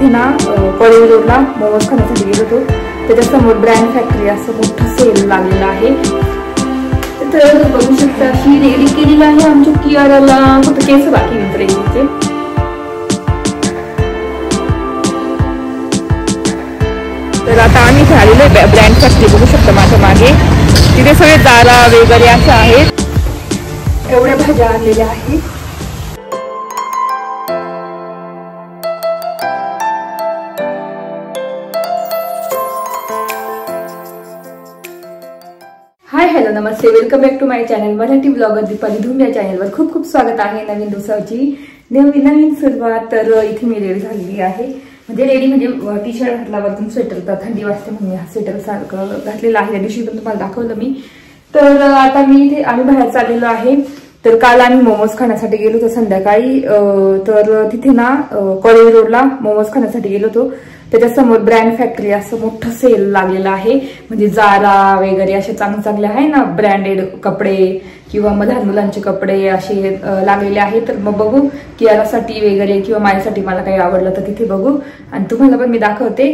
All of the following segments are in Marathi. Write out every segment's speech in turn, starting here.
तिथे ना कॉलेज रोडला मोमोज खाण्यासाठी गेलो होतो. त्याच्यासमोर ब्रँड फॅक्टरी असं मोठं सेल लागलेलं आहे. तर बघू शकता ही रेडी केलेली आहे आमच्या कियाराला. फक्त केस बाकी विंतरायचे. तर आता आम्ही इथे आलेलो आहे ब्रँड फॅक्टरी. बघू शकता माझ्या मागे तिथे सगळे जारा वगैरे असं आहेत. एवढ्या भाज्या आणलेल्या आहेत. हाय हॅलो नमस्ते, welcome back to my channel Marathi blogger Deepali Dhoom. या चॅनलवर खूप खूप स्वागत आहे. नवीन दिवसाची नवीन सुरुवात. तर इथे मी रेडी झालेली आहे. म्हणजे रेडी म्हणजे टी शर्ट घातला, वरतून स्वेटर. तर थंडी वाजते म्हणून मी हा स्वेटर सारखं घातलेलं आहे. त्या दिवशी पण तुम्हाला दाखवलं मी. तर आता आम्ही बाहेर चाललेलो आहे. तर काल आम्ही मोमोज खाण्यासाठी गेलो होतो संध्याकाळी. तर तिथे ना कॉलेज रोडला मोमोज खाण्यासाठी गेलो होतो. त्याच्यासमोर ब्रँड फॅक्टरी असं मोठं सेल लागलेलं आहे. म्हणजे जारा वगैरे असे चांगले आहे ना ब्रँडेड कपडे किंवा लहान मुलांचे कपडे असे लागलेले आहेत. तर मग बघू कियारासाठी वगैरे किंवा माझ्यासाठी मला काही आवडलं तर तिथे बघू आणि तुम्हाला पण मी दाखवते.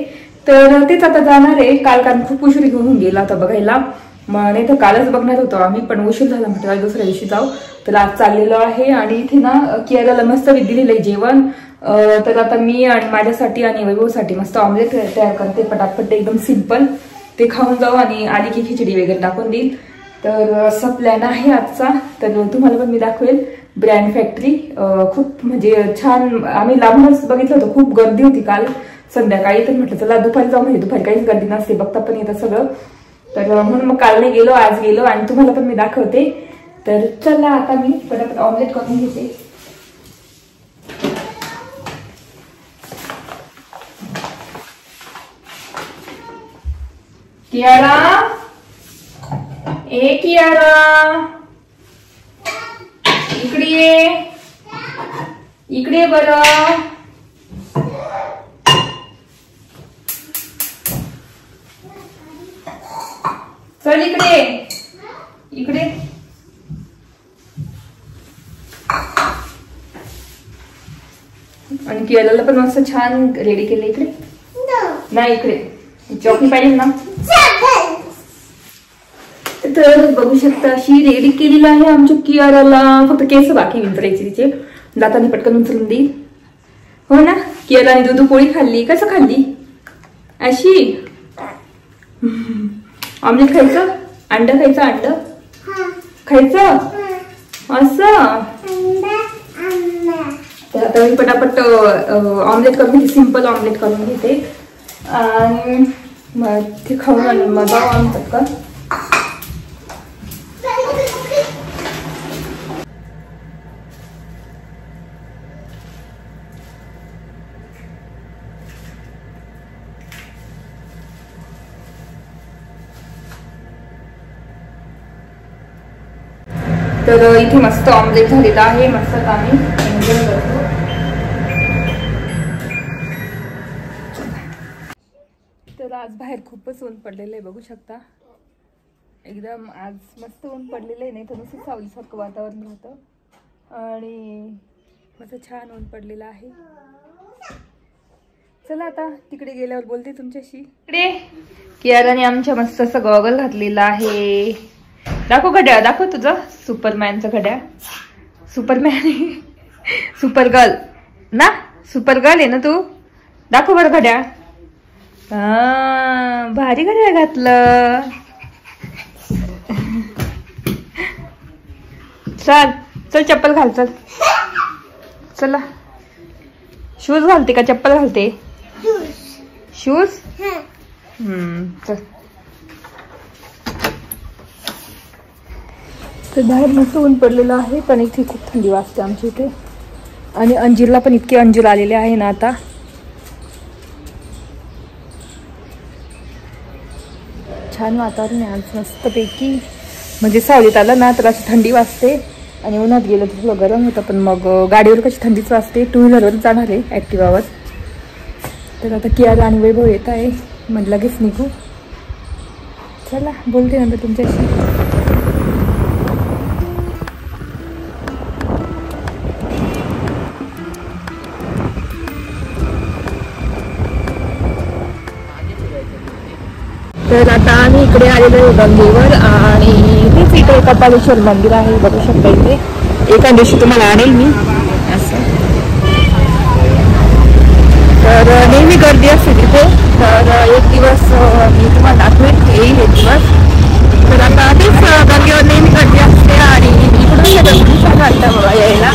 तर तेच आता जाणार आहे. कारण खूप उशीर होऊन गेला होता बघायला. नाही तर कालच बघणार होतो आम्ही, पण उशीर झाला म्हटलं दुसऱ्या दिवशी जाऊ. तर आज चाललेलो आहे आणि इथे ना कियाराला मस्त दिलेलं आहे जेवण. तर आता मी आणि माझ्यासाठी आणि वैभवसाठी मस्त ऑमलेट तयार करते पटापट, एकदम सिंपल. ते खाऊन जाऊ आणि आली की खिचडी वगैरे टाकून देईल. तर असा प्लॅन आहे आजचा. तर तुम्हाला पण मी दाखवेल ब्रँड फॅक्टरी. खूप म्हणजे छान. आम्ही लांबूनच बघितलं होतं. खूप गर्दी होती काल संध्याकाळी. तर म्हटलं चला दुपारी जाऊ. म्हणजे दुपारी काहीच गर्दी नसते, बघता पण येतं सगळं. तर म्हणून मग काल नाही गेलो, आज गेलो आणि तुम्हाला पण मी दाखवते. तर चला आता मी पटापट ऑमलेट करून घेते. कियारा, ए कियारा, इकडे ये बरं. चल इकडे. आणि कियाराला पण मस्त छान रेडी केलं. इकडे नाही, इकडे चॉकलेट पाहिजे ना. तर बघू शकता अशी रेडी केलेली आहे आमच्या कियाराला. फक्त केस बाकी विंतरायचे तिचे. दाताने पटकन उचलून देईल. हो ना. कियाराने दूध पोळी खाल्ली. कसं खाल्ली? अशी. ऑमलेट खायचं, अंड खायचं, अंड खायचं असं. तर आता मी पटापट ऑमलेट करून घेते. सिंपल ऑमलेट करून घेते आणि मग ते खाऊन आणि मग जाऊ आम्ही पटकन. तर इथे मस्त ऑमलेट झालेला आहे. मस्त आम्ही एन्जॉय करतो. तर आज बाहेर खूपच ऊन पडलेलं आहे, बघू शकता. एकदम आज मस्त ऊन पडलेलं आहे. नाही तर नुसतं सावलीसारखं वातावरण राहतं आणि मस्त छान ऊन पडलेलं आहे. चला आता तिकडे गेल्यावर बोलते तुमच्याशी. इकडे कियाराने आमच्या मस्त असं गॉगल घातलेला आहे. दाखव घड्याळ, दाखव तुझं सुपरमॅनचं घड्याळ. सुपरमॅन, सुपर गर्ल ना, सुपर गर्ल आहे ना तू. दाखव बरं घड्याळ. भारी घड्याळ घातलं. चल चप्पल घाल. चला. शूज घालते का चप्पल घालते? शूज. चल. तर बाहेर मस्त ऊन पडलेलं आहे, पण इथे खूप थंडी वाजते आमच्या इथे. आणि अंजीरला पण इतके अंजीर आलेले आहे ना आता. छान वातावरण आहे आज मस्तपैकी. म्हणजे सावलीत आलं ना तर अशी थंडी वाजते आणि उन्हात गेलं तर थोडं गरम होतं. पण मग गाडीवर कशी थंडीच वाजते. टू व्हीलरवर जाणार आहे, ॲक्टिवावर. तर आता कियारा आणि वैभव येत आहे, मग लगेच निघू. चला बोलते नंतर तुमच्याशी. तर आता आम्ही इकडे आलेलो आहे गंगेवर आणि तेच इकडे कपालेश्वर मंदिर आहे, बघू शकता इथे. एका दिवशी तुम्हाला आणेल मी असं. तर नेहमी गर्दी असते तिथे. तर एक दिवस मी तुम्हाला दाखवेन, येईल एक दिवस. तर आता तेच गंगेवर नेहमी गर्दी असते आणि इकडून छान वाटतं बघा यायला.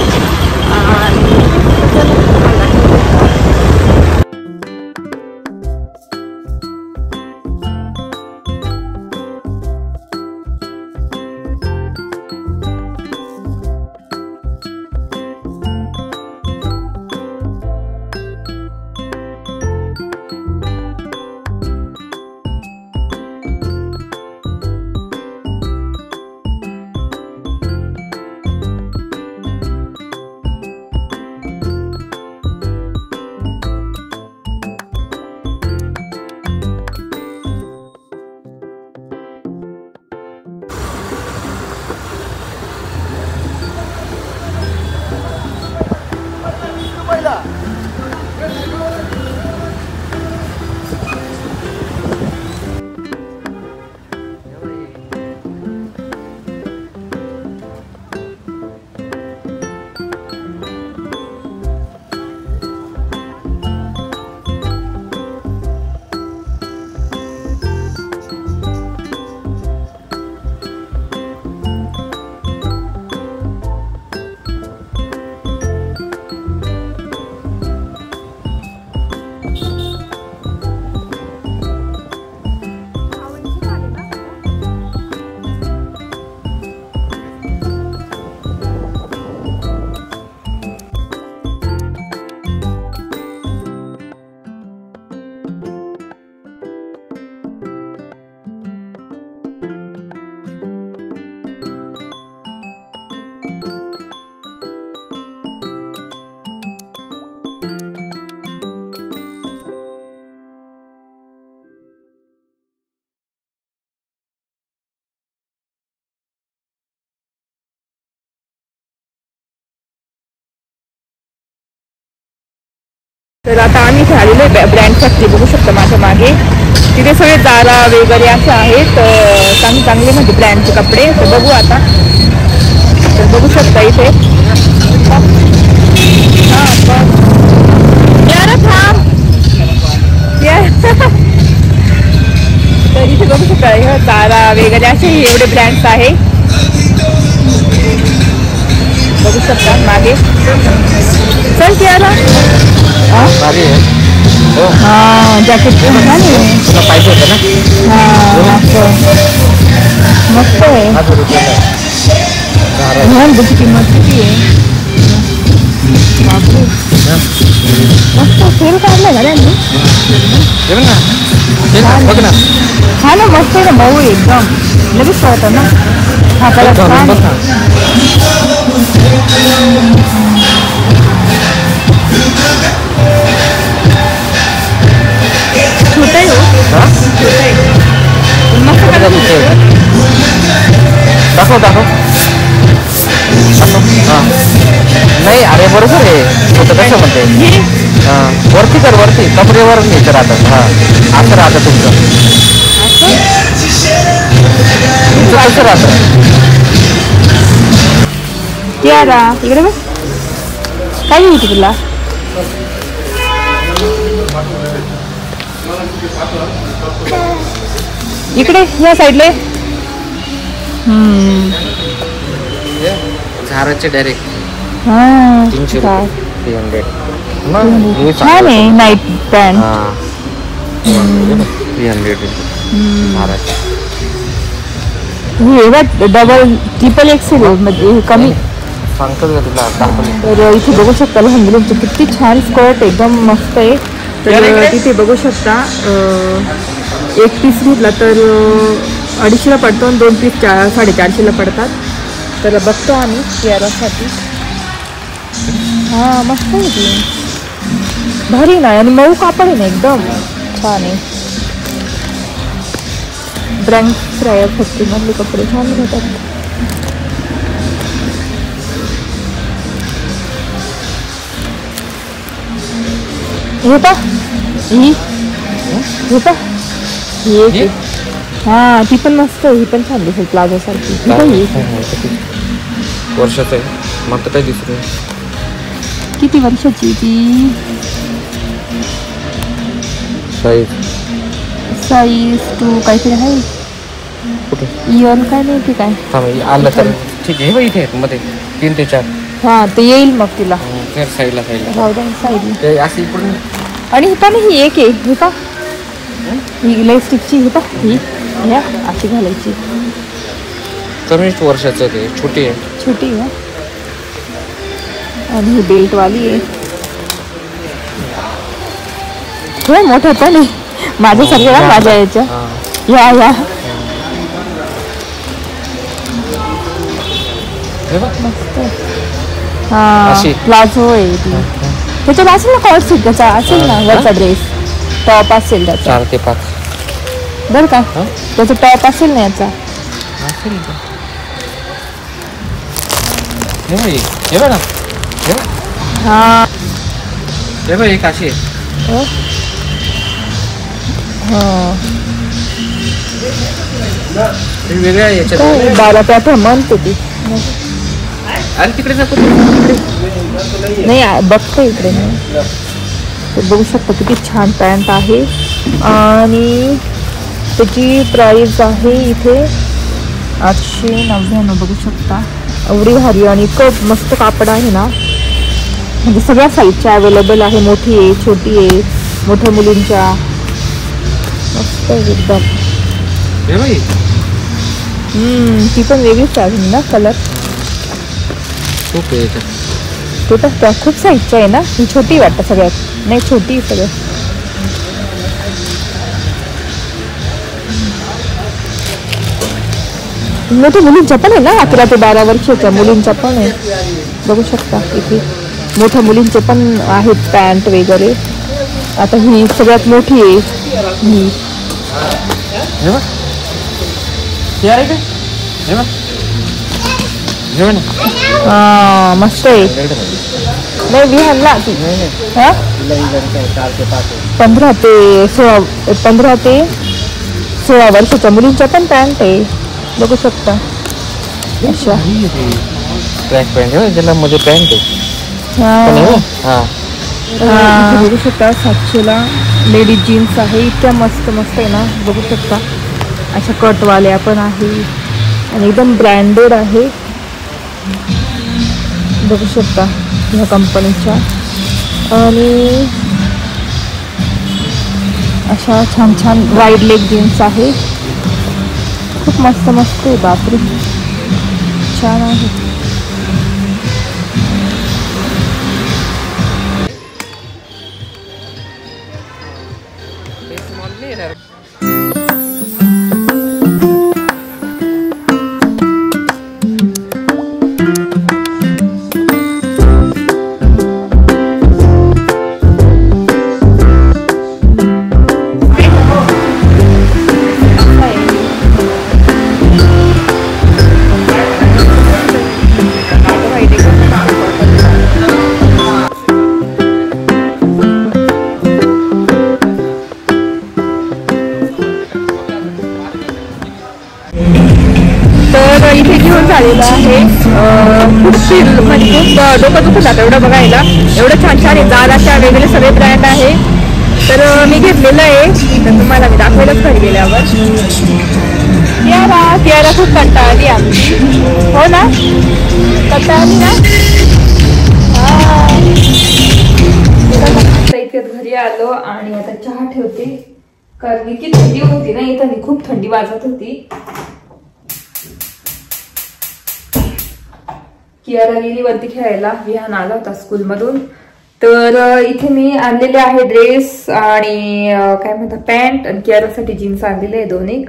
तर आता आम्ही इथे आलेलो आहे ब्रँड फॅक्टरी, बघू शकतो माझ्या मागे. तिथे सगळे जारा वगैरे असे आहेत, चांगले चांगले म्हणजे ब्रँडचे कपडे. तर बघू आता. तर बघू शकता इथे. तर इथे बघू शकता जारा वगैरे असे एवढे ब्रँड्स आहे, बघू शकता मागे. चल कियारा. हाँ जैकेट पाहिजे होतं ना. हाँ मस्त आहे. त्याची किंमत किती आहे? मस्त सेल काढलाय का त्यांनी? हा ना, मस्त आहे ना भाऊ, एकदम लगेच कळतं ना. हा कलर छान आहे. छोटा आहे हो. छोटा आहे मस्त. दाखव दाखव हां. नाही अरे बरोबर आहे. होतं कसं म्हणते वरती कर, वरती कपडेवर न्यायचं राहतं. हां असं राहतं तुमचं कसं राहतं. यारा इकडे बघ काय घ्यायची तुला. इकडे या साईडला. झाराचे डायरेक्ट हां 300 300. छान आहे नाईट पॅन्ट. 300 झाराचे. हे बघ डबल ट्रिपल एक्सेल म्हणजे कमी सांगतो का तुला दाखवलं. तर इथे बघू शकता लहान किती छान स्कर्ट, एकदम मस्त आहे. तर तिथे बघू शकता एक पीस घेतला तर 250ला पडतो आणि 2 पीस 450ला पडतात. तर बघतो आम्ही कियारासाठी. हां मस्त आहे ती, भारी नाही आणि मऊ कापड आहे ना, एकदम छान आहे. ब्रँड फ्रायर फॅक्टरीमधले कपडे छान मिळतात. हे पा हे पा हा ती पण मस्त, ही पण छान दिसेल प्लाझो सारखी. वर्षाचं आहे मग तर काय दिसत नाही. किती वर्षाची ती? साईज टू काहीतरी आहे. कुठे इयर काय नाही की काय आलं तर ठीक आहे. इथे मध्ये 3 ते 4. हा ते येईल मग तिला साईडला साईडला अशी इकडून. आणि ही पण ही एक आहे, ही का ही इलेस्टिकची, ही का ही ह्या अशी घालायची. कमी वर्षाचं ते छोटी आहे. छोटी आहे आणि ही बेल्टवाली आहे. हे मोठं पण आहे माझ्यासारख्या माझ्या याच्या या मस्त. हा प्लाझो आहे ती. त्याच्यात असेल ना कॉर्ड सीट, त्याचा असेल ना वरचा ड्रेस टॉप असेल त्याचा 4 ते 5 बरं का. त्याचा टॉप असेल ना याचा. हा एक अशी वेगळ्या याच्यात बारा त्या म्हणते ती. अरे तिकडे जातो नाही बघतो इकडे नाही. बघू शकता किती छान पॅन्ट आहे आणि त्याची प्राइस आहे इथे 899. बघू शकता एवढी भारी आणि खूप मस्त कापड आहे ना. म्हणजे सगळ्या साईजच्या अवेलेबल आहे. मोठी आहे, छोटी आहे, मोठ्या मुलींच्या. मस्त एकदम. ती पण वेगळीच आहे ना कलर. ते तर खूप साईजच्या आहे ना. ही छोटी वाटतं सगळ्यात. नाही छोटी सगळ्यात. मोठ्या मुलींच्या पण आहे ना. 11 ते 12 वर्षाच्या मुलींच्या पण आहे. बघू शकता इथे मोठ्या मुलींचे पण आहेत पॅन्ट वगैरे. आता ही सगळ्यात मोठी आहे ही. मस्त आहे. नाही विहान ना ती 15 ते 16 वर्षाच्या मुलींच्या पण पॅन्ट आहे. बघू शकता अशा ट्रॅक पॅन्ट आहे त्याला मध्ये पॅन्ट आहे. बघू शकता 700ला लेडीज जीन्स आहे. इतक्या मस्त मस्त आहे ना. बघू शकता अशा कटवाल्या पण आहे आणि एकदम ब्रँडेड आहे. बघू शकता ह्या कंपनीच्या. आणि अशा छान छान वाईड लेग जीन्स आहे. खूप मस्त मस्त आहे. बापरे छान आहे. इथे घेऊन झालेलं आहे. खूप म्हणजे खूप डोकं दुखत जातं एवढं बघायला. एवढं छान छान आहे. जाराच्या वेगळे सगळे ब्रँड आहे. तर मी घेतलेलं आहे. तर तुम्हाला मी दाखवायलाच घरी गेल्यावर. कियारा खूप कंटाळली आमची. हो ना कंटाळली ना. आता इथे घरी आलो आणि आता चहा ठेवते. कारण की थंडी होती ना. इथं खूप थंडी वाजत होती. कियारा गेली वरती खेळायला. विहान आला होता स्कूलमधून. तर इथे मी आणलेले आहे ड्रेस आणि काय म्हणतात पॅन्ट आणि कियारासाठी जीन्स आणलेले आहे 2 एक.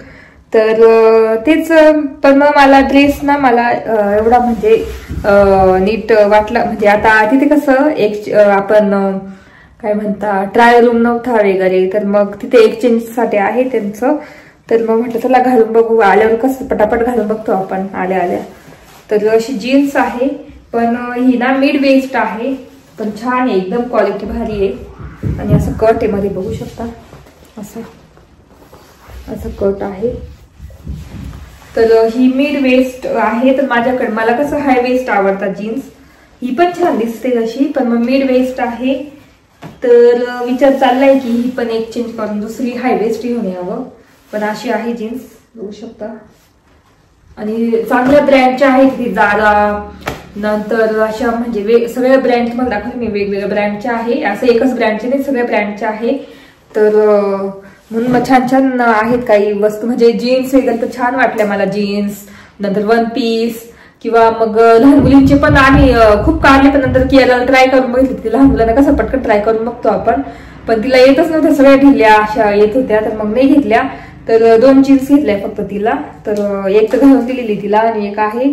तर तेच पण मग मला ड्रेस ना मला एवढा म्हणजे नीट वाटला. म्हणजे आता तिथे कसं एक आपण काय म्हणता ट्रायल रूम नव्हता वगैरे. तर मग तिथे एक्सचेंजसाठी आहे त्यांचं. तर मग म्हटलं चला घालून बघू. आल्यावर कसं पटापट घालून बघतो आपण आल्या आल्या. तर अशी जीन्स आहे पण ही ना मिड वेस्ट आहे. पण छान आहे एकदम. क्वालिटी भारी आहे. आणि असं कट आहे मध्ये बघू शकता. असं कट आहे तर ही मिड वेस्ट आहे. तर माझ्याकडे मला कसं हाय वेस्ट आवडतात जीन्स. ही पण छान दिसते तशी, पण मग मिड वेस्ट आहे. तर विचार चाललाय की ही पण एक्सचेंज करून दुसरी हाय वेस्ट घेऊन यावं. पण अशी आहे जीन्स, बघू शकता. आणि चांगल्या ब्रँडच्या आहेत ती, जारा नंतर अशा म्हणजे सगळ्या ब्रँड तुम्हाला दाखवते मी, वेगवेगळ्या ब्रँडच्या आहे. असं एकच ब्रँडचे नाही, सगळ्या ब्रँडच्या आहे. तर म्हणून मग छान छान आहेत काही वस्तू. म्हणजे जीन्स वगैरे तर छान वाटल्या मला, जीन्स नंतर वन पीस किंवा मग लहान मुलींचे पण आम्ही खूप काढले. पण नंतर केला ट्राय करून बघितली. लहान मुलांना कसं पटकन ट्राय करून बघतो आपण, पण तिला येतच नव्हत्या, सगळ्या ढिल्या अशा येत होत्या. तर मग नाही घेतल्या. तर 2 जीन्स घेतल्या फक्त तिला. तर एक तर घालून दिलेली तिला आणि एक आहे,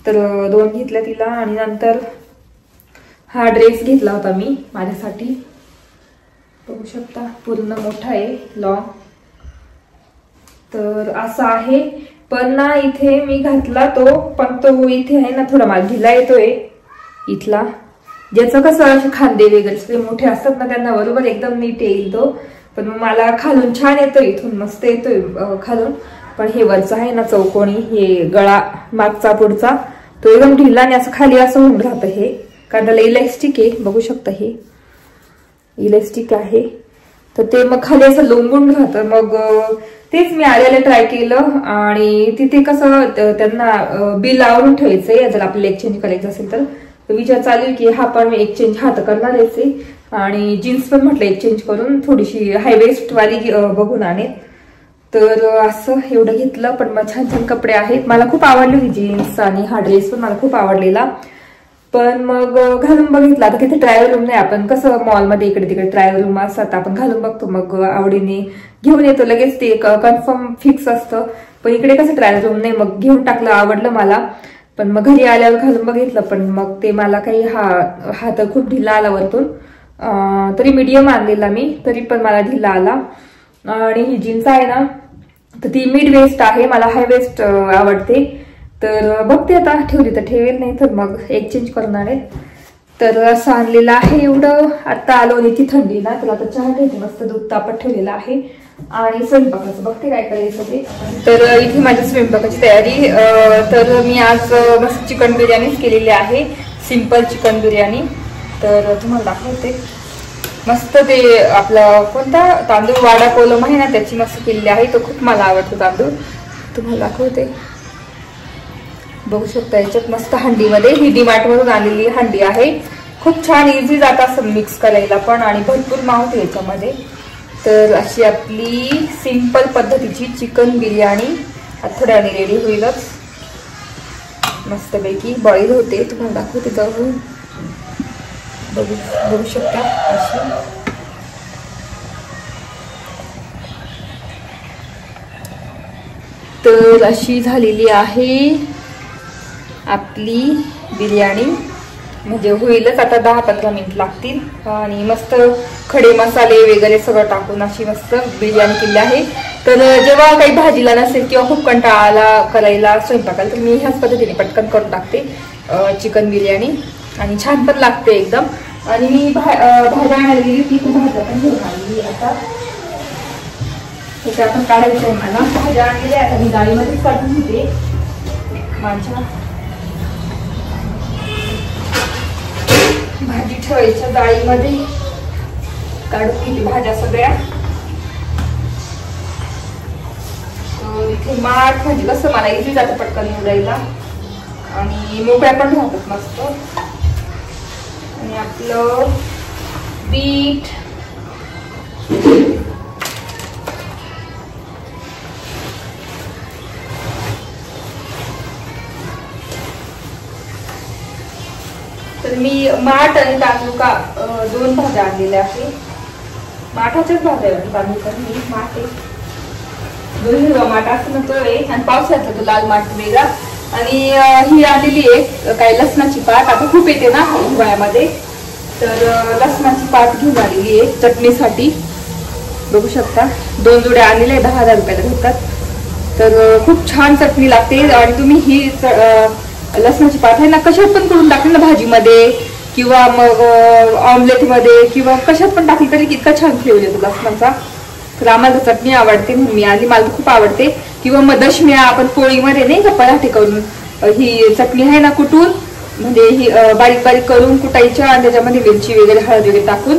तर 2 घेतल्या तिला. आणि नंतर हा ड्रेस घेतला होता मी माझ्यासाठी, बघू शकता पूर्ण मोठा आहे, लॉंग. तर असा आहे. पण ना इथे मी घातला तो, पण तो इथे आहे ना थोडा मला ढिला येतोय इथला. ज्याचं कसं खांदे वगैरे सगळे मोठे असतात ना, त्यांना बरोबर एकदम नीट येईल तो. पण मला खालून छान येतोय, इथून मस्त येतोय खालून. पण हे वरचं आहे ना चौकोनी, हे गळा मागचा पुढचा तो एकदम ढिला आणि असं खाली असं होऊन राहतं हे. कारण त्याला इलॅस्टिक आहे, बघू शकता हे इलॅस्टिक आहे. तर ते मग खाली असं लोंबून राहतं. मग तेच मी आल्याला ट्राय केलं. आणि तिथे कसं त्यांना बिल आवरून ठेवायचंय जर आपल्याला एक्सचेंज करायचं असेल तर. विचार चालू आहे की हा पण मी एक्सचेंज हा तर करणारच आहे. आणि जीन्स पण म्हटलं एक्सचेंज करून थोडीशी हाय वेस्ट वाली बघून आणे. तर असं एवढं घेतलं. पण मग छान छान कपडे आहेत, मला खूप आवडली ही जीन्स. आणि हा ड्रेस पण मला खूप आवडलेला. पण मग घालून बघितला. आता तिथे ट्रायल रूम नाही, आपण कसं मॉलमध्ये इकडे तिकडे ट्रायल रूम असतात, आपण घालून बघतो, मग आवडीने घेऊन येतो लगेच, ते कन्फर्म फिक्स असतं. पण इकडे कसं ट्रायल रूम नाही, मग घेऊन टाकलं, आवडलं मला. पण मग घरी आल्यावर घालून बघितलं, पण मग ते मला काही हा तर खूप ढिला आला वरतून. तरी मीडियम आणलेला मी, तरी पण मला ढिला आला. आणि ही जीन्स आहे ना, तर ती मिड वेस्ट आहे, मला हाय वेस्ट आवडते. तर बघते आता, ठेवली तर ठेवेल, नाही तर मग एक्सचेंज करणार आहे. तर असं आणलेलं आहे एवढं. आता आलो आणि ती थंडी ना, तर आता चहा ठेवते, मस्त दूध तापत ठेवलेलं आहे. आणि स्वयंपाकाचं बघते काय करायचं ते. तर इथे माझी स्वयंपाकाची तयारी. तर मी आज मस्त चिकन बिर्याणीच केलेली आहे, सिंपल चिकन बिर्याणी. तर तुम्हाला दाखवते, मस्त ते आपला कोणता तांदूळ वाडा कोलम आहे ना, त्याची मस्त केलेली आहे. तो खूप मला आवडतो तांदूळ, तुम्हाला दाखवते, बघू शकता. याच्यात मस्त हंडीमध्ये, ही डीमार्ट मधून आलेली हंडी आहे. खूप छान इझी जात असं मिक्स करायला पण, आणि भरपूर मावते याच्यामध्ये. तर अशी आपली सिंपल पद्धतीची चिकन बिर्याणी थोड्या वेळाने रेडी होईलच. मस्तपैकी बॉईल होते, तुम्हाला दाखवते जाऊन, बघू शकता अशी. तर अशी झालेली आहे आपली बिर्याणी. म्हणजे होईलच आता, 10-15 मिनिट लागतील. आणि मस्त खडे मसाले वगैरे सगळं टाकून अशी मस्त बिर्याणी केली आहे. तर जेव्हा काही भाजीला नसेल किंवा खूप कंटाळा करायला स्वयंपाकाला, तर मी ह्याच पद्धतीने पटकन करून टाकते चिकन बिर्याणी. आणि छान पण लागते एकदम. आणि मी भाज्या आणायला गेली, ती खूप भाज्या पण घेऊन आलेली. आता त्याच्या आपण काढायचं आहे मला, भाज्या आणलेल्या. आता मी डाळीमध्येच काढून घेते माझ्या भाजी ठेवायच्या डाळीमध्ये, काढून घेते भाज्या सगळ्या. इथे माठ म्हणजे कसं मला इझी जातं पटकन निवडायला, आणि मोकळ्या पण राहतात मस्त. आणि आपलं बीट, तर मी माठ आणि तांदूळ 2 भाज्या आणलेल्या आहे. माठाच्याच भाज्या तांदूळ तर मी माठ आहे, 2 हिरवा माठ असं ना तो आहे, आणि पावसाळ्याचा तो लाल माठ वेगळा. आणि ही आलेली आहे काय लसणाची पात, आता खूप येते ना हिवाळ्यामध्ये. तर लसणाची पात घेऊन आलेली आहे चटणीसाठी, बघू शकता. 2 जुड्या आलेल्या आहे, 10,000 रुपयाला भेटतात. तर खूप छान चटणी लागते. आणि तुम्ही ही लसणाची पात आहे ना कशात पण करून टाकली ना, भाजीमध्ये किंवा मग ऑमलेटमध्ये किंवा कशात पण टाकली तरी इतका छान फ्लेवर येतो लसणाचा. तर आम्हाला चटणी आवडते म्हणून मी आली, मला खूप आवडते. किंवा मग दशम्या आपण पोळीमध्ये नाही का पराठे करून ही चटणी आहे ना कुटून, म्हणजे ही बारीक बारीक करून कुटायच्या आणि त्याच्यामध्ये वेलची वगैरे हळद वगैरे टाकून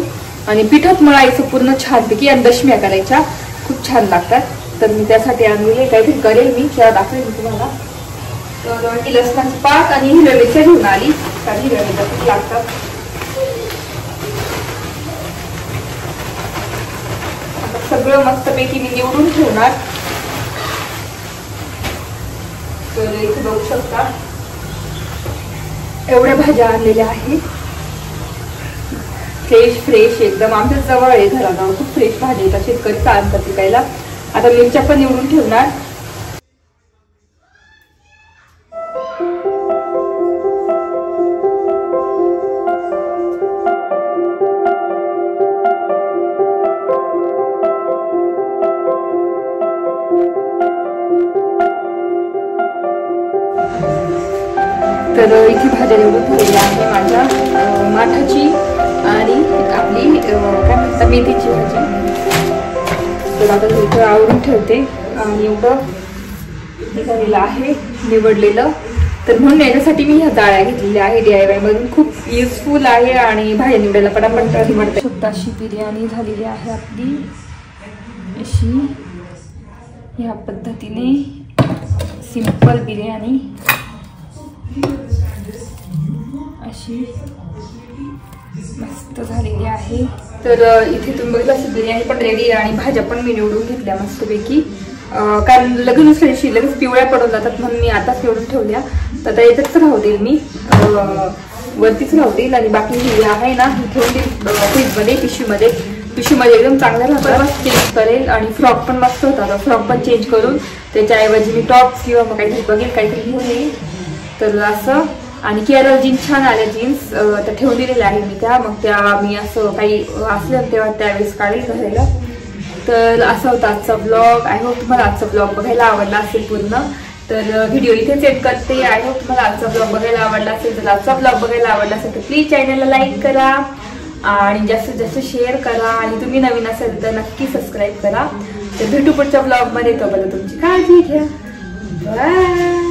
आणि पिठात मळायचं पूर्ण छानपैकी आणि दशम्या करायच्या, खूप छान लागतात. तर मी त्यासाठी आणलेले काहीतरी करेल मी, तेव्हा दाखवेल मी तुम्हाला. तर ही लसणाची पाक आणि हिरव्या मिरच्या घेऊन आली, कारण हिरव्या मिरच्या खूप लागतात. आता सगळं मस्तपैकी मी निवडून ठेवणार. तर इथे बघू शकता एवढ्या भाज्या आणलेल्या आहेत, फ्रेश एकदम. आमच्या जवळ आहे घराजवळ, खूप फ्रेश भाजी येतात, शेतकरी आणतात पिकायला. आता मिरच्या पण निवडून ठेवणार. तर इथे भाज्या निवडून ठेवलेल्या आहे माझ्या, माठाची आणि आपली काय म्हणतात मेथीची भाजी. तर आता इथं आवरून ठेवते आणि एवढं झालेलं आहे निवडलेलं. तर म्हणून याच्यासाठी मी ह्या डाळ्या घेतलेल्या आहे DIY मधून, खूप युजफुल आहे आणि भाज्या निवडायला पटापट निवडते. फक्त अशी बिर्याणी झालेली आहे आपली, अशी ह्या पद्धतीने सिंपल बिर्याणी अशी मस्त झालेली आहे. तर इथे तुम्ही बघितलं असेल बिर्याणी पण रेडी आहे आणि भाज्या पण मी निवडून घेतल्या मस्तपैकी, कारण लग्न दुसऱ्या लगेच पिवळ्या पडून जातात म्हणून मी आताच निवडून ठेवल्या. तर आता याच्यातच राहतील मी, वरतीच राहतील आणि बाकी ही आहे ना ही ठेवून देईल फ्रीजमध्ये पिशवीमध्ये एकदम चांगल्या राहतात. चेंज करेल आणि फ्रॉक पण मस्त होता, फ्रॉक पण चेंज करून त्याच्याऐवजी मी टॉप्स किंवा मग काहीतरी बघेल काहीतरी घेऊन येईल. तर असं आणि केरळ जीन्स छान आल्या जीन्स, तर ठेवून दिलेल्या आहे मी त्या, मग त्या मी असं काही असलं तेव्हा त्यावेळेस काढेल घालायला. तर असा होता आजचा ब्लॉग. आय होप तुम्हाला आजचा ब्लॉग बघायला आवडला असेल पूर्ण. तर व्हिडिओ इथेच एंड करते. आय होप तुम्हाला आजचा ब्लॉग बघायला आवडला असेल. तर आजचा ब्लॉग बघायला आवडला असेल तर प्लीज चॅनलला लाईक करा आणि जास्तीत जास्त शेअर करा आणि तुम्ही नवीन असेल तर नक्की सबस्क्राईब करा. तर भेटू पुढच्या ब्लॉग मध्ये. तोपर्यंत तुमची काळजी घ्या. बाय.